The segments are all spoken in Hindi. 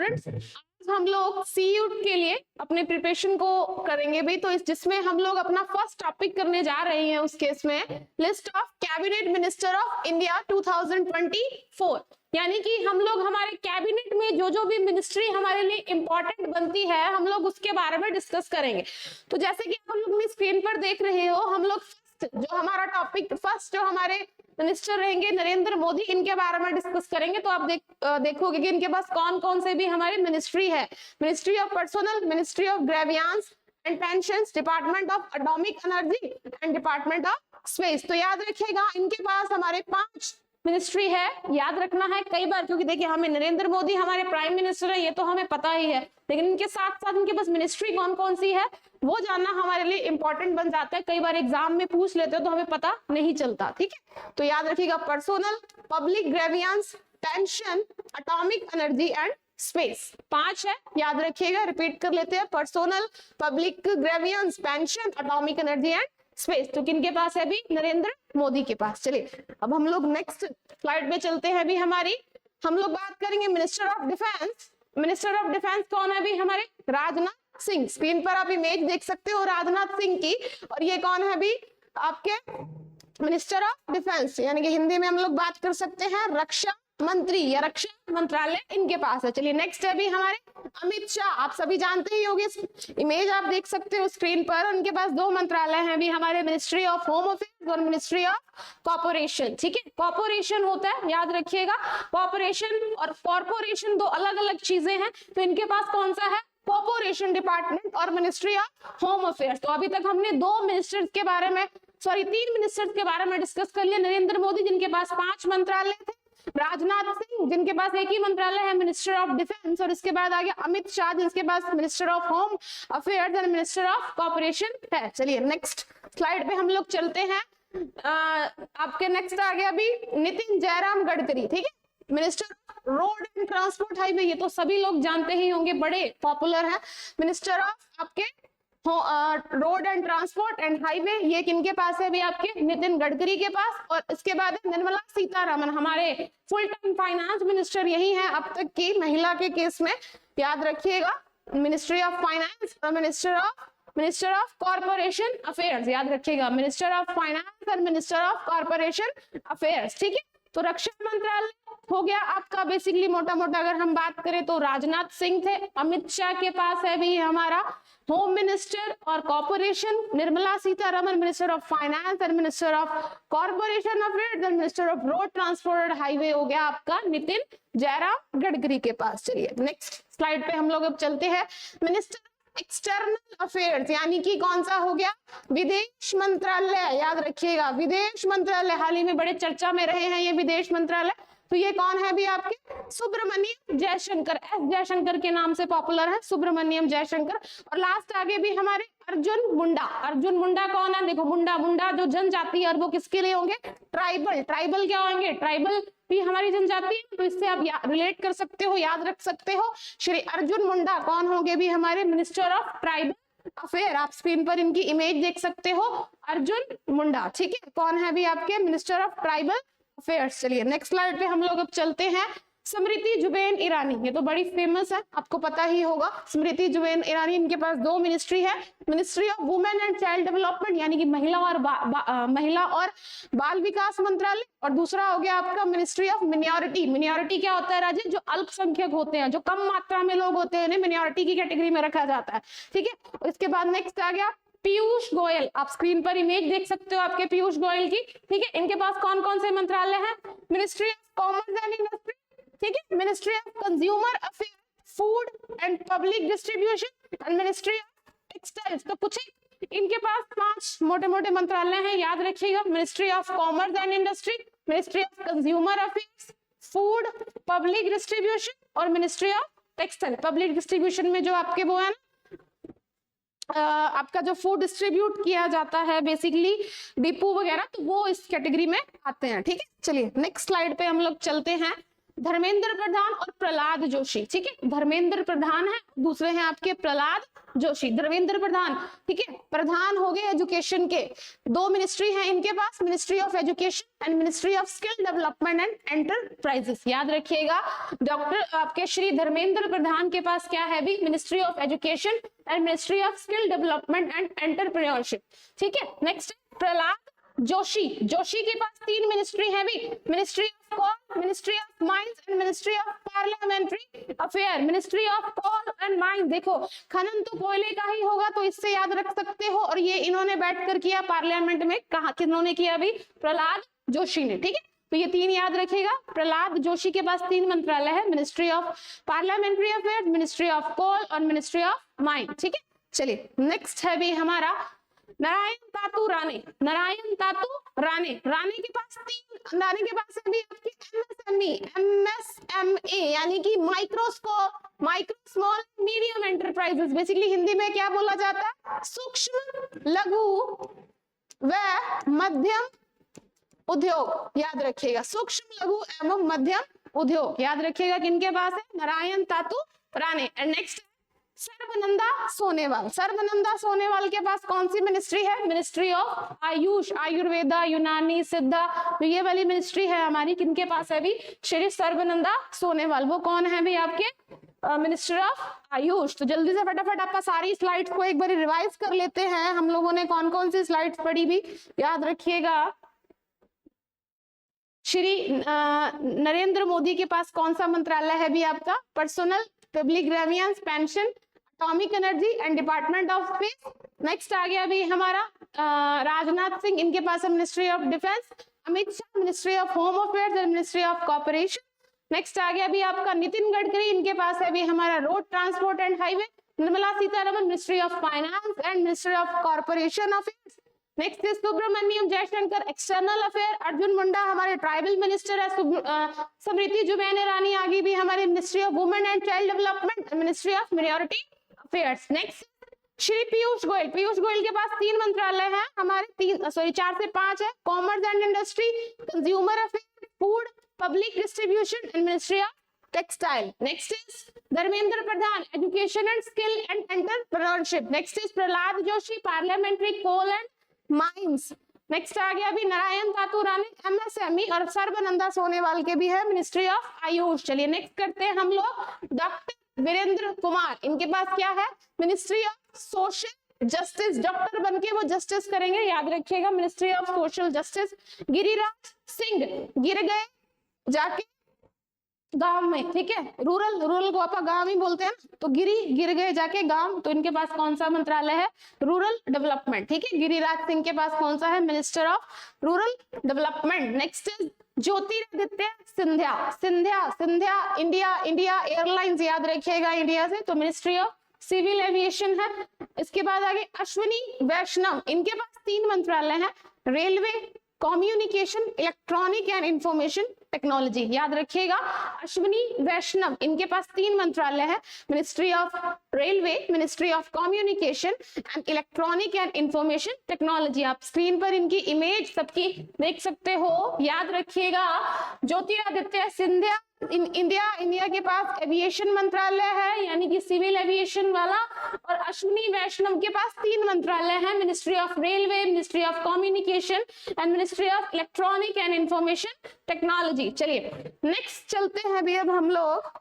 स्टूडेंट्स, आज हम लोग सीयूट के लिए अपने प्रिपरेशन को करेंगे भाई। तो जिसमें हम लोग अपना फर्स्ट टॉपिक करने जा रहे हैं उस केस में list of cabinet minister of India 2024, यानी कि हम लोग हमारे कैबिनेट में जो जो भी मिनिस्ट्री हमारे लिए इंपॉर्टेंट बनती है हम लोग उसके बारे में डिस्कस करेंगे। तो जैसे कि हम लोग अपनी स्क्रीन पर देख रहे हो, हम लोग जो हमारा टॉपिक फर्स्ट जो हमारे मिनिस्टर रहेंगे नरेंद्र मोदी, इनके बारे में डिस्कस करेंगे। तो आप देखोगे कि इनके पास कौन कौन से भी हमारे मिनिस्ट्री है। Ministry of personal, ministry of grievance and pensions, department of atomic energy and department of space. तो याद रखिएगा इनके पास हमारे 5 मिनिस्ट्री है, याद रखना है कई बार, क्योंकि देखिए हमें नरेंद्र मोदी हमारे प्राइम मिनिस्टर है ये तो हमें पता ही है, लेकिन इनके साथ साथ इनके पास मिनिस्ट्री कौन कौन सी है वो जानना हमारे लिए इंपॉर्टेंट बन जाता है। कई बार एग्जाम में पूछ लेते हो तो हमें पता नहीं चलता, ठीक है। तो याद रखिएगा personal, public grievance, pension, atomic energy and space, 5 है, याद रखिएगा। रिपीट कर लेते हैं, personal, public grievance, pension, atomic energy and space. तो किनके पास है भी? नरेंद्र मोदी के पास। चलिए अब हम लोग नेक्स्ट स्लाइड पे चलते हैं भी हमारी। हम लोग बात करेंगे minister of defence. Minister of defence कौन है भी? हमारे राजनाथ सिंह। स्क्रीन पर आप इमेज देख सकते हो राजनाथ सिंह की, और ये कौन है भी? आपके मिनिस्टर ऑफ डिफेंस, यानी कि हिंदी में हम लोग बात कर सकते हैं रक्षा मंत्री या रक्षा मंत्रालय इनके पास है। चलिए नेक्स्ट है भी हमारे अमित शाह। आप सभी जानते ही होंगे, इमेज आप देख सकते हो स्क्रीन पर। उनके पास 2 मंत्रालय हैं भी हमारे, मिनिस्ट्री ऑफ होम अफेयर्स और मिनिस्ट्री ऑफ कॉर्पोरेशन, ठीक है। कॉर्पोरेशन होता है, याद रखिएगा, कॉर्पोरेशन और कॉर्पोरेशन 2 अलग अलग चीजें हैं। तो इनके पास कौन सा है? कॉर्पोरेशन डिपार्टमेंट और मिनिस्ट्री ऑफ होम अफेयर्स। तो अभी तक हमने 2 मिनिस्टर्स के बारे में, 3 मिनिस्टर्स के बारे में डिस्कस कर लिया। नरेंद्र मोदी जिनके पास 5 मंत्रालय थे, राजनाथ सिंह जिनके पास 1 ही मंत्रालय है, मिनिस्टर ऑफ डिफेंस, और इसके बाद आ गया अमित शाह जिनके पास minister of home affairs and minister of corporation है। चलिए नेक्स्ट स्लाइड पे हम लोग चलते हैं। आपके नेक्स्ट आ गया अभी नितिन जयराम गडकरी, ठीक है, minister road and transport highway. ये तो सभी लोग जानते ही होंगे, बड़े पॉपुलर है। मिनिस्टर ऑफ आपके road and transport and highway, ये किनके पास है भी? आपके नितिन गडकरी के पास। और इसके बाद निर्मला सीतारमण, हमारे फुल टाइम फाइनेंस मिनिस्टर यही है अब तक की महिला के केस में, याद रखिएगा। मिनिस्ट्री ऑफ फाइनेंस और मिनिस्टर ऑफ कॉर्पोरेशन अफेयर्स, याद रखिएगा, मिनिस्टर ऑफ फाइनेंस और मिनिस्टर ऑफ कॉर्पोरेशन अफेयर्स, ठीक है। तो रक्षा मंत्रालय हो गया आपका बेसिकली मोटा मोटा अगर हम बात करें तो राजनाथ सिंह थे। अमित शाह के पास है भी हमारा होम मिनिस्टर और corporation, Nirmala Sitharaman minister of finance और मिनिस्टर ऑफ कॉर्पोरेशन अफेयर्स और मिनिस्टर ऑफ रोड ट्रांसपोर्ट और हाईवे हो गया आपका नितिन जयराम गडकरी के पास। चलिए नेक्स्ट स्लाइड पे हम लोग अब चलते हैं। मिनिस्टर एक्सटर्नल अफेयर्स, यानी कि कौन सा हो गया? विदेश मंत्रालय, याद रखिएगा विदेश मंत्रालय, हाल ही में बड़े चर्चा में रहे हैं ये विदेश मंत्रालय। तो ये कौन है भी? आपके सुब्रमण्यम जयशंकर, एस जयशंकर के नाम से पॉपुलर है, सुब्रमण्यम जयशंकर। और लास्ट आगे भी हमारे अर्जुन मुंडा। अर्जुन मुंडा कौन है? देखो मुंडा जो जनजाति है, और वो किसके लिए होंगे? ट्राइबल क्या होंगे? ट्राइबल भी हमारी जनजाति है, तो इससे आप रिलेट कर सकते हो, याद रख सकते हो। श्री अर्जुन मुंडा कौन होंगे भी? हमारे मिनिस्टर ऑफ ट्राइबल अफेयर। आप स्क्रीन पर इनकी इमेज देख सकते हो, अर्जुन मुंडा, ठीक है। कौन है भी? आपके मिनिस्टर ऑफ ट्राइबल अफेयर्स। चलिए नेक्स्ट स्लाइड पे हम लोग अब चलते हैं। स्मृति जुबिन ईरानी, ये तो बड़ी फेमस है, आपको पता ही होगा। स्मृति जुबिन ईरानी, इनके पास 2 मिनिस्ट्री है, ministry of women and child development, यानी कि महिला और बाल विकास मंत्रालय, और दूसरा हो गया आपका मिनिस्ट्री ऑफ मिनोरिटी। मिनोरिटी क्या होता है राजेश? जो अल्पसंख्यक होते हैं, जो कम मात्रा में लोग होते हैं, उन्हें मिनोरिटी की कैटेगरी में रखा जाता है, ठीक है। और इसके बाद नेक्स्ट आ गया पीयूष गोयल। आप स्क्रीन पर इमेज देख सकते हो आपके पीयूष गोयल की, ठीक है। इनके पास कौन कौन से मंत्रालय हैं? Ministry of commerce and industry, ठीक है, ministry of consumer affair, food and public distribution and ministry of textiles. तो कुछ इनके पास 5 मोटे मोटे मंत्रालय हैं, याद रखिएगा। Ministry of commerce and industry, ministry of consumer affairs, food, public distribution और ministry of textile. Public distribution में जो आपके वो है ना, आपका जो फूड डिस्ट्रीब्यूट किया जाता है बेसिकली डिपो वगैरह, तो वो इस कैटेगरी में आते हैं, ठीक है। चलिए नेक्स्ट स्लाइड पे हम लोग चलते हैं। धर्मेंद्र प्रधान और प्रहलाद जोशी, ठीक है, धर्मेंद्र प्रधान है, दूसरे हैं आपके प्रहलाद जोशी। धर्मेंद्र प्रधान, ठीक है, प्रधान हो गए एजुकेशन के, दो मिनिस्ट्री हैं इनके पास, ministry of education and ministry of skill development and enterprises. याद रखिएगा, डॉक्टर आपके श्री धर्मेंद्र प्रधान के पास क्या है भी, ministry of education and ministry of skill development and entrepreneurship, ठीक है। नेक्स्ट प्रहलाद जोशी, जोशी के पास तीन मिनिस्ट्री है भी, ministry of coal, ministry of mines and ministry of parliamentary affair. Ministry of coal and mines, देखो खनन तो कोयले का ही होगा तो इससे याद रख सकते हो, और ये इन्होंने बैठकर किया पार्लियामेंट में, कहा किन्होंने किया अभी, प्रहलाद जोशी ने, ठीक है। तो ये तीन याद रखेगा, प्रहलाद जोशी के पास तीन मंत्रालय है, ministry of parliamentary affairs, ministry of coal और मिनिस्ट्री ऑफ माइन, ठीक है। चलिए नेक्स्ट है भी हमारा नारायण तातू राणे, नारायण तातू राणे, राणे के पास तीन, राणे के पास है भी आपकी एमएसएमई यानी कि microscope, micro small medium enterprises, basically Hindi में क्या बोला जाता है, सूक्ष्म लघु व मध्यम उद्योग। याद रखिएगा, सूक्ष्म लघु एवं मध्यम उद्योग, याद रखिएगा किनके पास है, नारायण तातू राणे। एंड नेक्स्ट सर्बानंद सोनोवाल, सर्बानंद सोनोवाल के पास कौन सी मिनिस्ट्री है, मिनिस्ट्री ऑफ आयुष, आयुर्वेदा, यूनानी, सिद्धा, तो ये वाली मिनिस्ट्री है हमारी, किनके पास है भी, श्री सर्बानंद सोनोवाल। वो कौन है भी आपके मिनिस्टर ऑफ आयुष। तो जल्दी से फटाफट आपका सारी स्लाइड्स को एक बार रिवाइज कर लेते हैं, हम लोगों ने कौन कौन सी स्लाइड्स पढ़ी भी, याद रखिएगा। श्री नरेंद्र मोदी के पास कौन सा मंत्रालय है भी आपका, personnel public grievance pension, atomic energy and department of space. Next आ गया भी हमारा राजनाथ सिंह, इनके पास है ministry of defence, Amit Shah ministry of home affairs and ministry of corporation. Next आ गया भी आपका नितिन गडकरी, इनके पास है भी हमारा road transport and highway, Nirmala Sitharaman ministry of finance and ministry of corporation affairs. Next is Subrahmanyam Jaishankar external affair, Arjun Munda हमारे ट्राइबल मिनिस्टर है, स्मृति जुबैन ईरानी आगे भी हमारे ministry of women and child development, ministry of minority affairs. Next Shri Piyush Goyal, Piyush Goyal के पास तीन मंत्रालय हैं हमारे, तीन सॉरी 4 से 5 है, commerce and industry, consumer affair, food, public distribution and ministry of textile. Next is Dharmendra Pradhan education and skill and entrepreneurship. Next is Pralhad Joshi parliamentary coal and mines. Next आ गया भी नारायण तातू राणे एमएसएमई, और सर्बानंद सोनोवाल के भी है मिनिस्ट्री ऑफ आयुष। चलिए नेक्स्ट करते हैं हम लोग डॉक्टर वीरेंद्र कुमार, इनके पास क्या है, ministry of social justice, doctor बनके वो जस्टिस करेंगे, याद रखिएगा, ministry of social justice. Giriraj Singh गिर गए जाके गांव में, ठीक है, रूरल, रूरल को आप गांव ही बोलते हैं, तो गिर गए जाके गांव, तो इनके पास कौन सा मंत्रालय है, रूरल डेवलपमेंट, ठीक है। गिरिराज सिंह के पास कौन सा है, minister of rural development. Next is Jyotiraditya Scindia, Scindia Scindia India, India airlines, याद रखिएगा इंडिया से, तो मिनिस्ट्री ऑफ सिविल एविएशन है। इसके बाद आगे अश्विनी वैष्णव, इनके पास तीन मंत्रालय है, railway, communication, electronic and information technology, याद रखिएगा। अश्विनी वैष्णव, इनके पास तीन मंत्रालय है, ministry of railway, ministry of communication and electronic and information technology. आप स्क्रीन पर इनकी इमेज सबकी देख सकते हो, याद रखिएगा। ज्योतिरादित्य सिंधिया इंडिया के पास एविएशन मंत्रालय है, यानी कि सिविल एविएशन वाला, और अश्विनी वैष्णव के पास तीन मंत्रालय है, ministry of railway, ministry of communication and ministry of electronic and information technology. चलिए नेक्स्ट चलते हैं भी अब हम लोग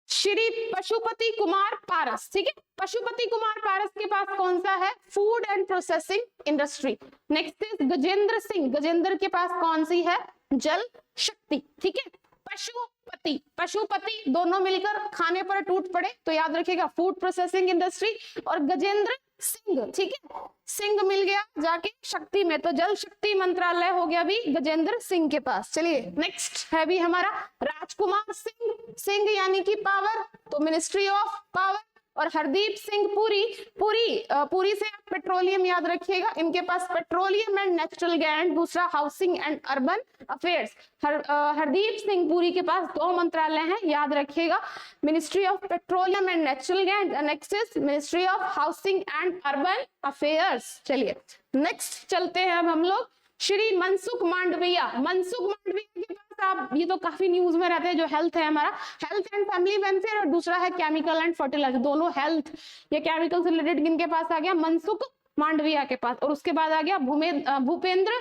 श्री पशुपति कुमार पारस, ठीक है, पशुपति कुमार पारस के पास कौन सा है, food and processing industry. Next is Gajendra Singh, Gajendra के पास कौन सी है, जल शक्ति, ठीक है। पशुपति, पशुपति दोनों मिलकर खाने पर टूट पड़े, तो याद रखिएगा फूड प्रोसेसिंग इंडस्ट्री, और गजेंद्र सिंह, ठीक है, सिंह मिल गया जाके शक्ति में, तो जल शक्ति मंत्रालय हो गया भी गजेंद्र सिंह के पास। चलिए नेक्स्ट है भी हमारा राजकुमार सिंह, सिंह यानी कि पावर, तो मिनिस्ट्री ऑफ पावर, और हरदीप सिंह पुरी, पुरी से आप पेट्रोलियम याद रखिएगा, इनके पास पेट्रोलियम एंड नेचुरल गैस, दूसरा housing and urban affairs. Hardeep Singh Puri के पास दो मंत्रालय हैं, याद रखिएगा, ministry of petroleum and natural gas, next is ministry of housing and urban affairs. चलिए नेक्स्ट चलते हैं अब हम लोग श्री मनसुख मांडविया। मनसुख मांडविया के पास आप, ये तो काफी न्यूज में रहते हैं, जो हेल्थ है हमारा, हेल्थ एंड फैमिली वेलफेयर, और दूसरा है केमिकल एंड फर्टिलाइजर, दोनों हेल्थ या केमिकल से रिलेटेड किनके पास आ गया, मनसुख मांडविया के पास। और उसके बाद आ गया भूपेंद्र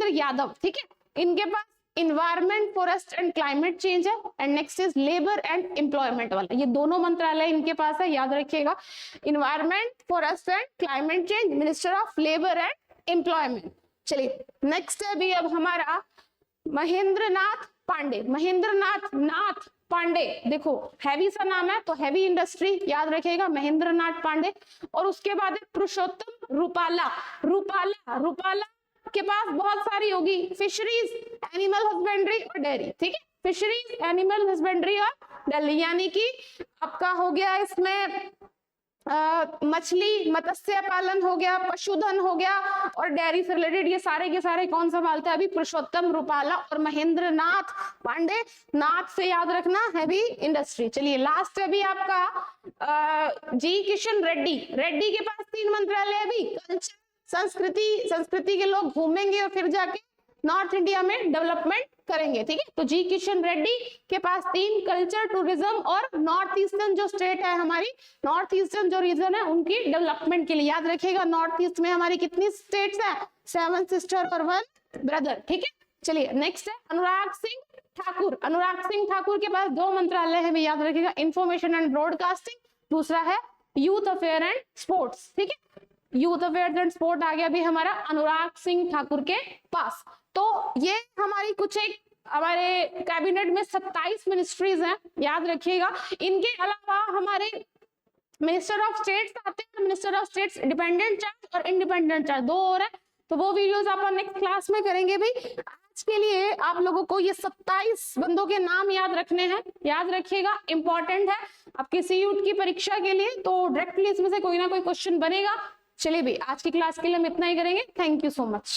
यादव, ठीक है, इनके पास environment, forest and climate change है। And next is labour and employment वाला, ये दोनों मंत्रालय इनके पास है, याद रखिएगा, environment, forest and climate change, minister of labour and employment. चलिए नेक्स्ट है भी अब हमारा महेंद्रनाथ पांडे। महेंद्रनाथ पांडे, देखो हैवी सा नाम है, तो हैवी इंडस्ट्री याद रखिएगा, महेंद्रनाथ पांडे। और उसके बाद है पुरुषोत्तम रूपाला। रूपाला के पास बहुत सारी होगी, फिशरीज, एनिमल हस्बेंड्री और डेयरी, ठीक है, फिशरीज, एनिमल हस्बेंड्री और डेयरी, यानी कि आपका हो गया इसमें मछली, मत्स्य पालन हो गया, पशुधन हो गया और डेयरी से रिलेटेड, ये सारे के सारे कौन संभालता है अभी, पुरुषोत्तम रूपाला और महेंद्रनाथ पांडे। नाथ से याद रखना हैवी इंडस्ट्री। चलिए लास्ट है भी आपका जी किशन रेड्डी। रेड्डी के पास 3 मंत्रालय है अभी, कल्चर, संस्कृति के लोग घूमेंगे और फिर जाके नॉर्थ इंडिया में डेवलपमेंट करेंगे, ठीक है। तो जी किशन रेड्डी के पास 3, कल्चर, टूरिज्म और नॉर्थ ईस्टर्न जो स्टेट है हमारी, नॉर्थ ईस्टर्न जो रीजन है उनकी डेवलपमेंट के लिए, याद रखिएगा नॉर्थ ईस्ट में हमारी कितनी स्टेट्स हैं, 7 सिस्टर और 1 ब्रदर, ठीक है। चलिए नेक्स्ट है अनुराग सिंह ठाकुर। अनुराग सिंह ठाकुर के पास 2 मंत्रालय है, याद रखिएगा, इंफॉर्मेशन एंड ब्रॉडकास्टिंग, दूसरा है यूथ अफेयर एंड स्पोर्ट्स, ठीक है। यूथ अफेयर्स एंड स्पोर्ट आ गया भी हमारा अनुराग सिंह ठाकुर के पास। तो ये हमारी कुछ एक हमारे कैबिनेट में 27 मिनिस्ट्रीज हैं, याद रखिएगा। इनके अलावा हमारे मिनिस्टर ऑफ स्टेट्स आते हैं, minister of states dependent charge और इंडिपेंडेंट चार्ज, 2 और है, तो वो वीडियोस आप नेक्स्ट क्लास में करेंगे भी। आज के लिए आप लोगों को ये 27 बंदों के नाम याद रखने हैं, याद रखिएगा, इंपॉर्टेंट है आपके सीयूट की परीक्षा के लिए, तो डायरेक्टली इसमें से कोई ना कोई क्वेश्चन बनेगा। चलिए भी आज की क्लास के लिए हम इतना ही करेंगे। Thank you so much.